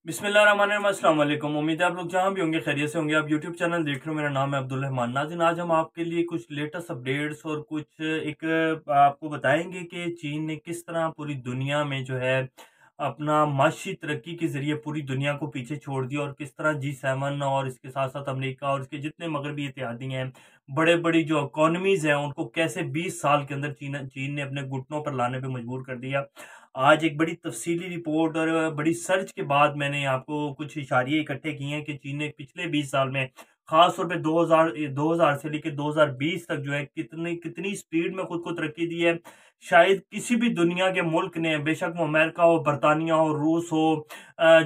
बिस्मिल्लाहिर्रहमानिर्रहीम, अस्सलाम वालेकुम। उम्मीद है आप लोग जहाँ भी होंगे खैरियत से होंगे। आप यूट्यूब चैनल देख रहे हो, मेरा नाम है अब्दुल रहमान। नाज़रीन, आज हम आपके लिए कुछ लेटेस्ट अपडेट्स और कुछ एक आपको बताएंगे कि चीन ने किस तरह पूरी दुनिया में जो है अपना माशी तरक्की के ज़रिए पूरी दुनिया को पीछे छोड़ दिया, और किस तरह G7 और इसके साथ साथ अमेरिका और इसके जितने मगरबी इत्तेहादी हैं, बड़े बड़ी जो इकोनॉमीज़ हैं, उनको कैसे 20 साल के अंदर चीन चीन ने अपने घुटनों पर लाने पे मजबूर कर दिया। आज एक बड़ी तफसीली रिपोर्ट और बड़ी सर्च के बाद मैंने आपको कुछ इशारे इकट्ठे किए हैं कि चीन ने पिछले 20 साल में खास तौर पे 2000 से लेकर 2020 तक जो है कितनी कितनी स्पीड में खुद को तरक्की दी है। शायद किसी भी दुनिया के मुल्क ने, बेशक वो अमेरिका हो, बरतानिया हो, रूस हो,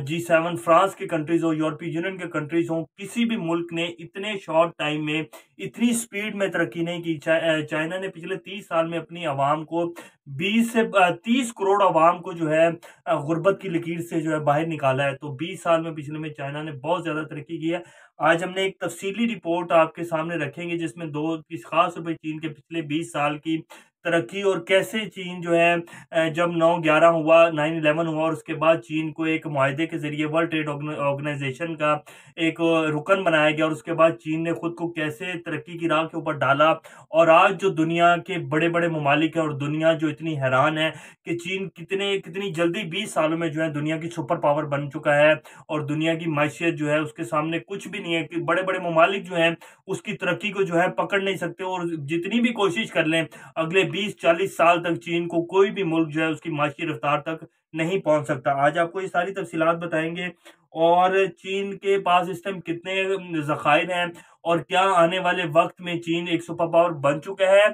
G7 फ्रांस के कंट्रीज हो, यूरोपीय यूनियन के कंट्रीज हो, किसी भी मुल्क ने इतने शॉर्ट टाइम में इतनी स्पीड में तरक्की नहीं की। चाइना ने पिछले 30 साल में अपनी आवाम को 20 से 30 करोड़ आवाम को जो है गुर्बत की लकीर से जो है बाहर निकाला है। तो 20 साल में पिछले में चाइना ने बहुत ज्यादा तरक्की की है। आज हमने एक तफसीली रिपोर्ट आपके सामने रखेंगे जिसमें दो इस खास तौर पर चीन के पिछले 20 साल की तरक्की और कैसे चीन जो है जब 9/11 हुआ, 9/11 हुआ, और उसके बाद चीन को एक मुआहदे के जरिए वर्ल्ड ट्रेड ऑर्गेनाइजेशन का एक रुकन बनाया गया, और उसके बाद चीन ने खुद को कैसे तरक्की की राह के ऊपर डाला। और आज जो दुनिया के बड़े बड़े ममालिक है और दुनिया जो इतनी हैरान है कि चीन कितनी जल्दी 20 सालों में जो है दुनिया की सुपर पावर बन चुका है, और दुनिया की मैशियत जो है उसके सामने कुछ भी नहीं है कि बड़े बड़े ममालिक जो हैं उसकी तरक्की को जो है पकड़ नहीं सकते। और जितनी भी कोशिश कर लें, अगले 20-40 साल तक चीन को कोई भी मुल्क जो है उसकी माशी रफ्तार तक नहीं पहुंच सकता। आज आपको ये सारी तफसीलात बताएंगे, और चीन के पास इस टाइम कितने जखायर हैं, और क्या आने वाले वक्त में चीन एक सुपर पावर बन चुका है,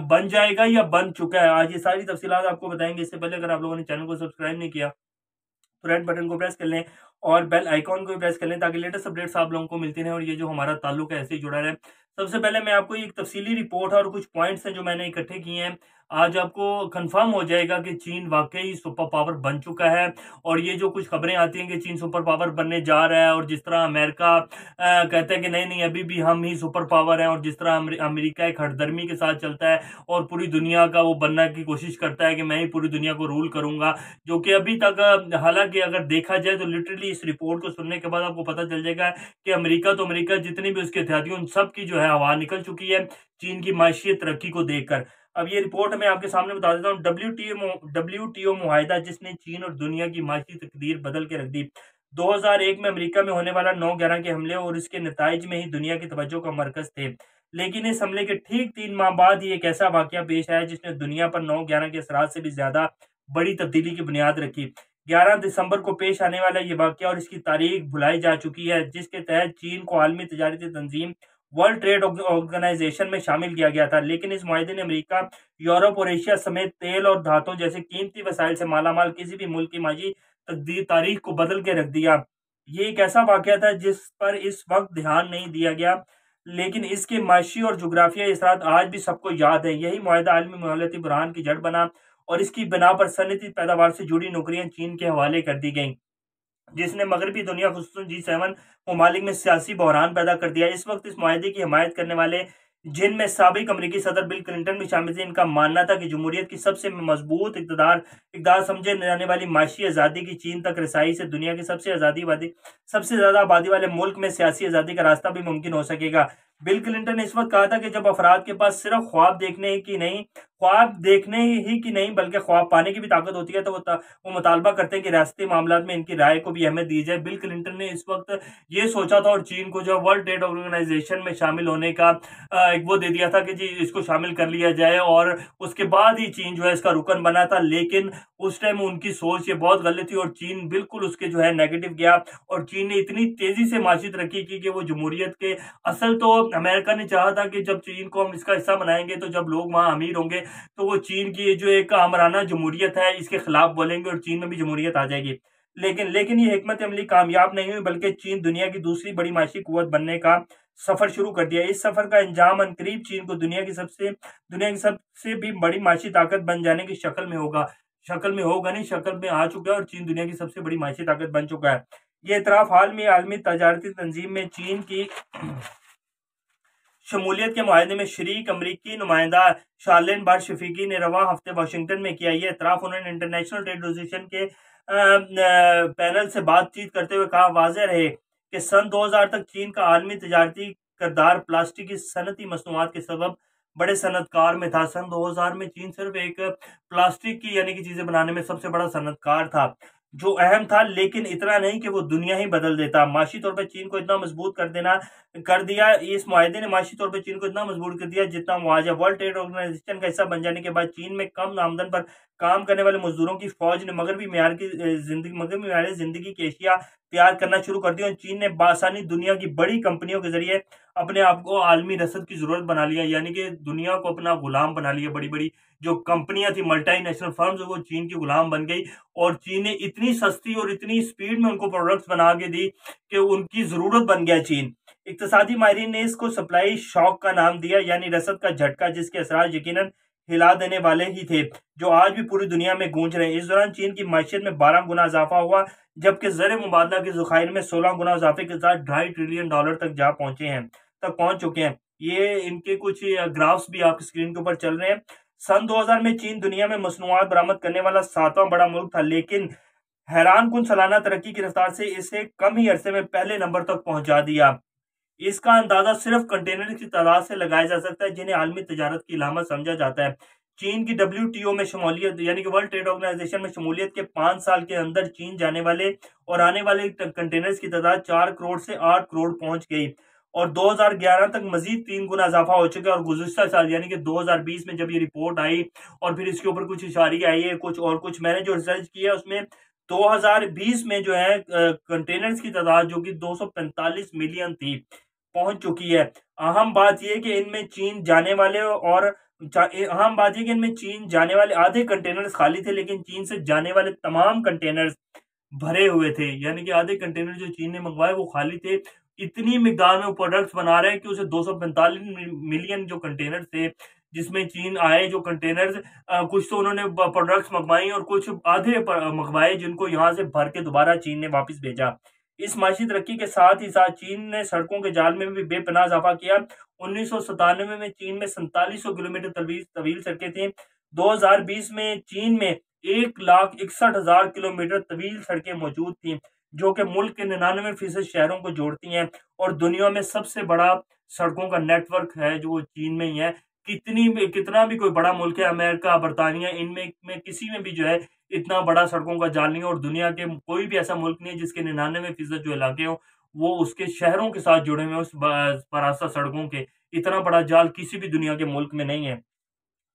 बन जाएगा या बन चुका है। आज ये सारी तफसीलात आपको बताएंगे। इससे पहले अगर आप लोगों ने चैनल को सब्सक्राइब नहीं किया तो रेड बटन को प्रेस कर लें और बेल आइकॉन को भी प्रेस कर लें, ताकि लेटेस्ट अपडेट्स आप लोगों को मिलती रहें और ये जो हमारा ताल्लुक है ऐसे ही जुड़ा रहे। सबसे पहले मैं आपको एक तफसीली रिपोर्ट है और कुछ पॉइंट्स हैं जो मैंने इकट्ठे किए हैं। आज आपको कंफर्म हो जाएगा कि चीन वाकई सुपर पावर बन चुका है। और ये जो कुछ खबरें आती हैं कि चीन सुपर पावर बनने जा रहा है, और जिस तरह अमेरिका कहता है कि नहीं नहीं अभी भी हम ही सुपर पावर हैं, और जिस तरह अमेरिका एक हठधर्मी के साथ चलता है और पूरी दुनिया का वो बनने की कोशिश करता है कि मैं ही पूरी दुनिया को रूल करूंगा, जो कि अभी तक हालांकि अगर देखा जाए तो लिटरली इस रिपोर्ट को सुनने के बाद आपको पता चल जाएगा कि अमेरिका जितनी भी उसके इत्तेहादी उन सब की जो है हवा निकल चुकी है चीन की माशी तरक्की को देखकर। अब ये रिपोर्ट मैं आपके सामने बता देता हूँ। WTO मुआहिदा जिसने चीन और दुनिया की माशी तकदीर बदल के रख दी। 2001 में अमेरिका में होने वाला 9/11 के हमले और इसके नताइज में ही दुनिया की तवज्जो का मरकज थे। लेकिन इस हमले के ठीक 3 माह बाद ही एक ऐसा वाकया पेश आया जिसने दुनिया पर 9/11 के असरात से भी ज्यादा बड़ी तब्दीली की बुनियाद रखी। 11 दिसंबर को पेश आने वाला ये वाकया और इसकी तारीख भुलाई जा चुकी है, जिसके तहत चीन को आलमी तजारती तंजीम वर्ल्ड ट्रेड ऑर्गेनाइजेशन में शामिल किया गया था। लेकिन इस मुआहदे ने अमेरिका, यूरोप और एशिया समेत तेल और धातु जैसे कीमती वसाइल से मालामाल किसी भी मुल्क की माजी तकदीर तारीख को बदल के रख दिया। ये एक ऐसा वाकया था जिस पर इस वक्त ध्यान नहीं दिया गया, लेकिन इसके माशी और जोग्राफियाई असरात आज भी सबको याद है। यही मुआहदा आलमी माहौलियाती बुरहान की जड़ बना, और इसकी बिना पर सनती पैदावार से जुड़ी नौकरियां चीन के हवाले कर दी गईं, जिसने मगरबी दुनिया खुसूसन G7 ममालिक में सियासी बहरान पैदा कर दिया। इस वक्त इस मुआहदे की हिमायत करने वाले, जिनमें साबिक अमरीकी सदर बिल क्लिंटन भी शामिल थे, इनका मानना था कि जमहूरियत की सबसे मजबूत इकदार समझे जाने वाली माशी आज़ादी की चीन तक रसाई से दुनिया की सबसे ज्यादा आबादी वाले मुल्क में सियासी आज़ादी का रास्ता भी मुमकिन हो सकेगा। बिल क्लिंटन ने इस वक्त कहा था कि जब अफराद के पास सिर्फ ख्वाब देखने ही की नहीं बल्कि ख्वाब पाने की भी ताकत होती है, तो वो मुतालबा करते हैं कि रियासती मामला में इनकी राय को भी अहमियत दी जाए। बिल क्लिंटन ने इस वक्त ये सोचा था और चीन को जो वर्ल्ड ट्रेड ऑर्गेनाइजेशन में शामिल होने का एक वो दे दिया था कि जी इसको शामिल कर लिया जाए, और उसके बाद ही चीन जो है इसका रुकन बना था। लेकिन उस टाइम उनकी सोच ये बहुत गलत थी और चीन बिल्कुल उसके जो है नेगेटिव गया, और चीन ने इतनी तेजी से माशी तरक्की की कि वो जमहूरियत के असल तो अमेरिका ने चाहा था कि जब चीन को हम इसका हिस्सा बनाएंगे तो जब लोग वहां अमीर होंगे तो वो चीन की जो एक आमराना जमहूरियत है इसके खिलाफ बोलेंगे और चीन में भी जमहूरियत आ जाएगी। लेकिन ये हिकमत अमली कामयाब नहीं हुई, बल्कि चीन दुनिया की दूसरी बड़ी माशी कुव्वत बनने का सफर शुरू कर दिया। इस सफर का अंजाम अनकरीब चीन को दुनिया की सबसे भी बड़ी माशी ताकत बन जाने की शक्ल में आ चुका है, और चीन दुनिया की सबसे बड़ी माशी ताकत बन चुका है। ये इतराफ हाल में आलमी तजारती तंजीम में चीन की शमूलियत के मुआहदे में शरीक अमरीकी नुमाइंदा शार्लेन बार शफीकी ने रवां हफ्ते वाशिंगटन में किया। ये इतराफ उन्होंने इंटरनेशनल ट्रेड एसोसिएशन के पैनल से बातचीत करते हुए कहा, वाज़ेह रहे कि सन 2000 तक चीन का आलमी तजारती किरदार प्लास्टिक की सनती मसनूआत के सबब बड़े सनतकार में था। सन 2000 में चीन सिर्फ एक प्लास्टिक की यानी कि चीजें बनाने में सबसे बड़ा सनतकार था, जो अहम था, लेकिन इतना नहीं कि वो दुनिया ही बदल देता। माशी तौर पर चीन को इतना मजबूत कर दिया, इस मुआहदे ने माशी तौर पर चीन को इतना मजबूत कर दिया जितना मुआवजा। वर्ल्ड ट्रेड ऑर्गेनाइजेशन का हिस्सा बन जाने के बाद चीन में कम आमदन पर काम करने वाले मजदूरों की फौज ने मगरबी म्यार जिंदगी की एशिया तैयार करना शुरू कर दिया और चीन ने बासानी दुनिया की बड़ी कंपनियों के जरिए अपने आप को आलमी रसद की जरूरत बना लिया, यानी कि दुनिया को अपना गुलाम बना लिया। बड़ी बड़ी जो कंपनियां थी, मल्टीनेशनल फर्म्स, वो चीन की गुलाम बन गई और चीन ने इतनी सस्ती और इतनी स्पीड में उनको प्रोडक्ट्स बना के दी कि उनकी जरूरत बन गया चीन। इक्तसादी माहिरीन ने इसको सप्लाई शॉक का नाम दिया, यानी रसद का झटका, जिसके असरार यकीनन हिला देने वाले ही थे, जो आज भी पूरी दुनिया में गूंज रहे हैं। इस दौरान चीन की मैशियत में 12 गुना इजाफा हुआ, जबकि ज़र मुबादला के ज़खायर में 16 गुना इजाफे के साथ $2.5 ट्रिलियन तक पहुंच चुके हैं। ये इनके कुछ ग्राफ्स भी आपकी स्क्रीन के ऊपर चल रहे हैं। सन 2000 में चीन दुनिया में मसनूआत बरामद करने वाला 7वां बड़ा मुल्क था, लेकिन हैरान कुन सालाना तरक्की की रफ्तार से इसे कम ही अरसे में पहले नंबर तक पहुंचा दिया। इसका अंदाजा सिर्फ कंटेनर की तादाद से लगाया जा सकता है, जिन्हें आलमी तजारत की अलामत समझा जाता है। चीन की WTO में शमूलियत, यानी कि वर्ल्ड ट्रेड ऑर्गेनाइजेशन में शमूलियत के 5 साल के अंदर चीन जाने वाले और आने वाले कंटेनर्स की तादाद 4 करोड़ से 8 करोड़ पहुंच गई और 2011 तक मजीद 3 गुना इजाफा हो चुका है। और गुज़िश्ता साल यानी कि 2020 में जब ये रिपोर्ट आई और फिर इसके ऊपर कुछ इशारे आई है, कुछ मैंने जो रिसर्च किया उसमें 2020 में जो है कंटेनर्स की तादाद जो कि 245 मिलियन थी, पहुंच चुकी है। अहम बात यह कि इनमें चीन जाने वाले और अहम बात यह कि इनमें चीन जाने वाले आधे कंटेनर्स खाली थे, लेकिन चीन से जाने वाले तमाम कंटेनर्स भरे हुए थे, यानी कि आधे कंटेनर जो चीन ने मंगवाए वो खाली थे। इतनी मिकदार में वो प्रोडक्ट्स बना रहे हैं कि उसे 245 मिलियन जो कंटेनर थे जिसमें चीन आए, जो कंटेनर्स कुछ तो उन्होंने प्रोडक्ट्स मंगवाई और कुछ आधे मंगवाए, जिनको यहाँ से भर के दोबारा चीन ने वापस भेजा। इस माशी तरक्की के साथ ही साथ चीन ने सड़कों के जाल में भी बेपनाह इजाफा किया। 1997 में चीन में 4700 किलोमीटर तवील सड़कें थी। 2020 में चीन में 1,61,000 किलोमीटर तवील सड़कें मौजूद थी, जो कि मुल्क के 99% शहरों को जोड़ती हैं और दुनिया में सबसे बड़ा सड़कों का नेटवर्क है जो चीन में ही है। कितना भी कोई बड़ा मुल्क है, अमेरिका, बरतानिया, इनमें में किसी में भी जो है इतना बड़ा सड़कों का जाल नहीं है और दुनिया के कोई भी ऐसा मुल्क नहीं है जिसके 99% जो इलाके हो वो उसके शहरों के साथ जुड़े हुए हैं, उस परासा सड़कों के। इतना बड़ा जाल किसी भी दुनिया के मुल्क में नहीं है।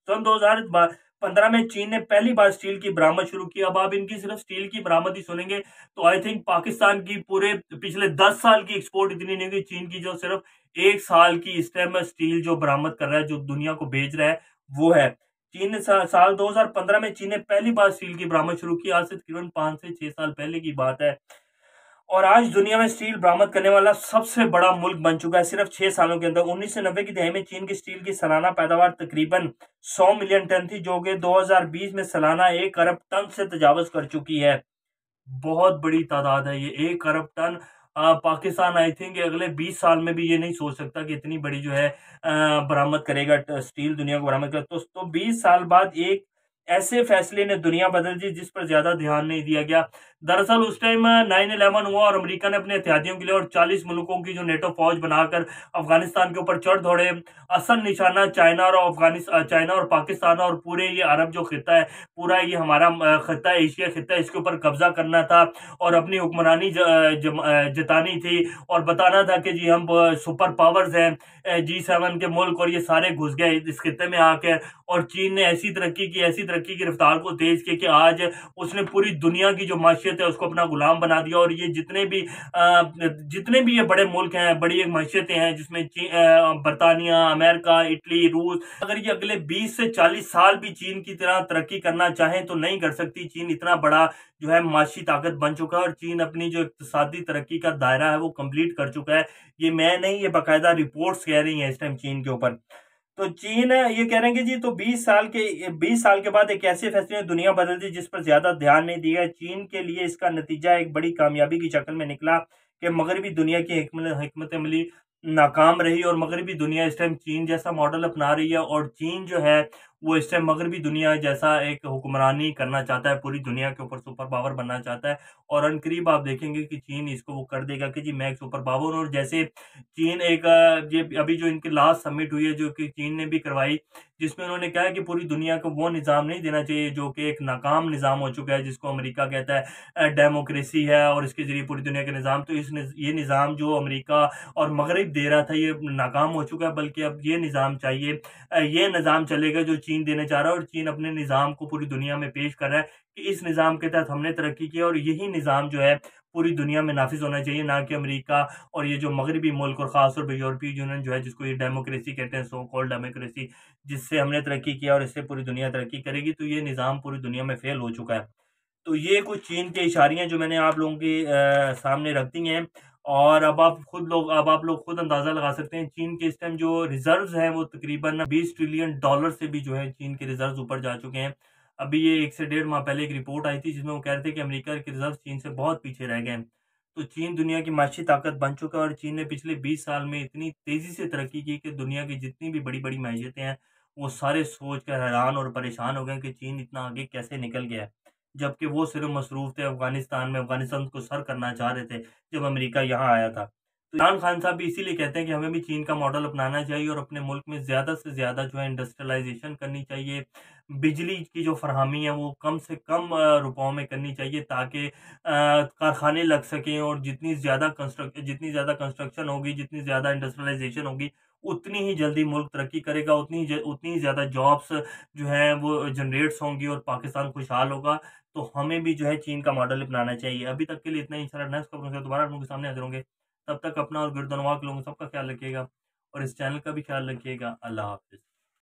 सन 2015 में चीन ने पहली बार स्टील की बरामद शुरू की। अब आप इनकी सिर्फ स्टील की बरामद ही सुनेंगे तो आई थिंक पाकिस्तान की पूरे पिछले 10 साल की एक्सपोर्ट इतनी नहीं हुई। चीन की जो सिर्फ 1 साल की स्टेनलेस स्टील जो बरामद कर रहा है, जो दुनिया को भेज रहा है, वो है। चीन ने साल 2015 में चीन ने पहली बार स्टील की बरामद शुरू की। आज से तकरीबन 5 से 6 साल पहले की बात है और आज दुनिया में स्टील बरामद करने वाला सबसे बड़ा मुल्क बन चुका है सिर्फ 6 सालों के अंदर। 1990 की दहाई में चीन की स्टील की सालाना पैदावार तकरीबन 100 मिलियन टन थी, जो कि 2020 में सालाना 1 अरब टन से तजावज कर चुकी है। बहुत बड़ी तादाद है ये, 1 अरब टन। पाकिस्तान आई थिंक अगले 20 साल में भी ये नहीं सोच सकता कि इतनी बड़ी जो है बरामद करेगा स्टील, दुनिया को बरामद कर। तो 20 साल बाद एक ऐसे फैसले ने दुनिया बदल दी जिस पर ज्यादा ध्यान नहीं दिया गया। दरअसल उस टाइम 9/11 हुआ और अमेरिका ने अपने एहतियातियों के लिए और 40 मुल्कों की जो नेटो फौज बनाकर अफगानिस्तान के ऊपर चढ़ दौड़े। असल निशाना चाइना और पाकिस्तान और पूरे ये अरब जो खिता है, पूरा ये हमारा खिता, एशिया खिता, इसके ऊपर कब्जा करना था और अपनी हुक्मरानी जतानी थी और बताना था कि जी हम सुपर पावर्स हैं, G7 के मुल्क, और ये सारे घुस गए इस खिते में आकर। और चीन ने ऐसी तरक्की की रफ्तार को तेज की कि आज उसने पूरी दुनिया की जो माशियत है उसको अपना गुलाम बना दिया। और ये जितने भी ये बड़े मुल्क हैं, बड़ी एक माशियतें हैं, जिसमें बरतानिया, अमेरिका, इटली, रूस, अगर ये अगले 20 से 40 साल भी चीन की तरह तरक्की करना चाहें तो नहीं कर सकती। चीन इतना बड़ा जो है माशी ताकत बन चुका है और चीन अपनी जो इक्तिसादी तरक्की का दायरा है वो कंप्लीट कर चुका है। ये मैं नहीं, ये बाकायदा रिपोर्ट्स कह रही हैं इस टाइम चीन के ऊपर। तो चीन ये कह रहे हैं कि जी तो 20 साल के बाद एक ऐसे फैसले ने दुनिया बदल दी जिस पर ज्यादा ध्यान नहीं दिया। चीन के लिए इसका नतीजा एक बड़ी कामयाबी की शक्ल में निकला कि मगरबी दुनिया की हिकमत अमली नाकाम रही और मगरबी दुनिया इस टाइम चीन जैसा मॉडल अपना रही है और चीन जो है वो इस टाइम मगरबी दुनिया जैसा एक हुक्मरानी करना चाहता है, पूरी दुनिया के ऊपर सुपर पावर बनना चाहता है। और अनकरीब आप देखेंगे कि चीन इसको वो कर देगा कि जी मैं एक सुपर पावर हूँ। और जैसे चीन एक ये अभी जो इनकी लास्ट समिट हुई है जो कि चीन ने भी करवाई, जिसमें उन्होंने कहा है कि पूरी दुनिया को वो निज़ाम नहीं देना चाहिए जो कि एक नाकाम निज़ाम हो चुका है, जिसको अमेरिका कहता है डेमोक्रेसी है और इसके ज़रिए पूरी दुनिया के निज़ाम। तो ये निज़ाम जो अमेरिका और मगरिब दे रहा था ये नाकाम हो चुका है, बल्कि अब ये निज़ाम चाहिए, ये निज़ाम चलेगा जो चीन देना चाह रहा है। और चीन अपने निज़ाम को पूरी दुनिया में पेश कर रहा है कि इस निज़ाम के तहत हमने तरक्की की है और यही निज़ाम जो है पूरी दुनिया में नाफ़िज़ होना चाहिए, ना कि अमेरिका और ये जो मगरिबी मुल्क और ख़ास तौर पे यूरोपीय यूनियन जो है जिसको ये डेमोक्रेसी कहते हैं, सो कॉल्ड डेमोक्रेसी, जिससे हमने तरक्की किया और इससे पूरी दुनिया तरक्की करेगी। तो ये निज़ाम पूरी दुनिया में फ़ेल हो चुका है। तो ये कुछ चीन के इशारियाँ जो मैंने आप लोगों के सामने रख दी हैं। और अब आप लोग खुद अंदाज़ा लगा सकते हैं चीन के इस टाइम जो रिज़र्व्स हैं वो तकरीबन $20 ट्रिलियन से भी जो है चीन के रिज़र्व्स ऊपर जा चुके हैं। अभी ये 1 से डेढ़ माह पहले एक रिपोर्ट आई थी जिसमें वो कह रहे थे कि अमेरिका के रिज़र्व्स चीन से बहुत पीछे रह गए हैं। तो चीन दुनिया की माशी ताकत बन चुका है और चीन ने पिछले 20 साल में इतनी तेज़ी से तरक्की की कि दुनिया की जितनी भी बड़ी-बड़ी मईशतें हैं, वो सारे सोच कर हैरान और परेशान हो गए कि चीन इतना आगे कैसे निकल गया है। जबकि वो सिर्फ़ मसरूफ़ थे अफ़गानिस्तान में, अफ़गानिस्तान को सर करना चाह रहे थे, जब अमेरिका यहाँ आया था। तो इमरान खान साहब भी इसीलिए कहते हैं कि हमें भी चीन का मॉडल अपनाना चाहिए और अपने मुल्क में ज़्यादा से ज़्यादा जो है इंडस्ट्रियलाइज़ेशन करनी चाहिए। बिजली की जो फ़राहमी है वो कम से कम रुपयों में करनी चाहिए ताकि कारखाने लग सकें और जितनी ज़्यादा कंस्ट्रक्शन होगी, जितनी ज़्यादा इंडस्ट्रियलाइज़ेशन होगी, उतनी ही जल्दी मुल्क तरक्की करेगा, उतनी ही ज़्यादा जॉब्स जो हैं वो जनरेट्स होंगी और पाकिस्तान खुशहाल होगा। तो हमें भी जो है चीन का मॉडल अपनाना चाहिए। अभी तक के लिए इतना ही, इंशाल्लाह नेक्स्ट खबरों से दोबारा आप लोगों के सामने हाज़िर होंगे। तब तक अपना और गिरदनवाह के लोगों सबका ख़्याल रखिएगा और इस चैनल का भी ख़्याल रखिएगा। अल्लाह हाफ़िज़।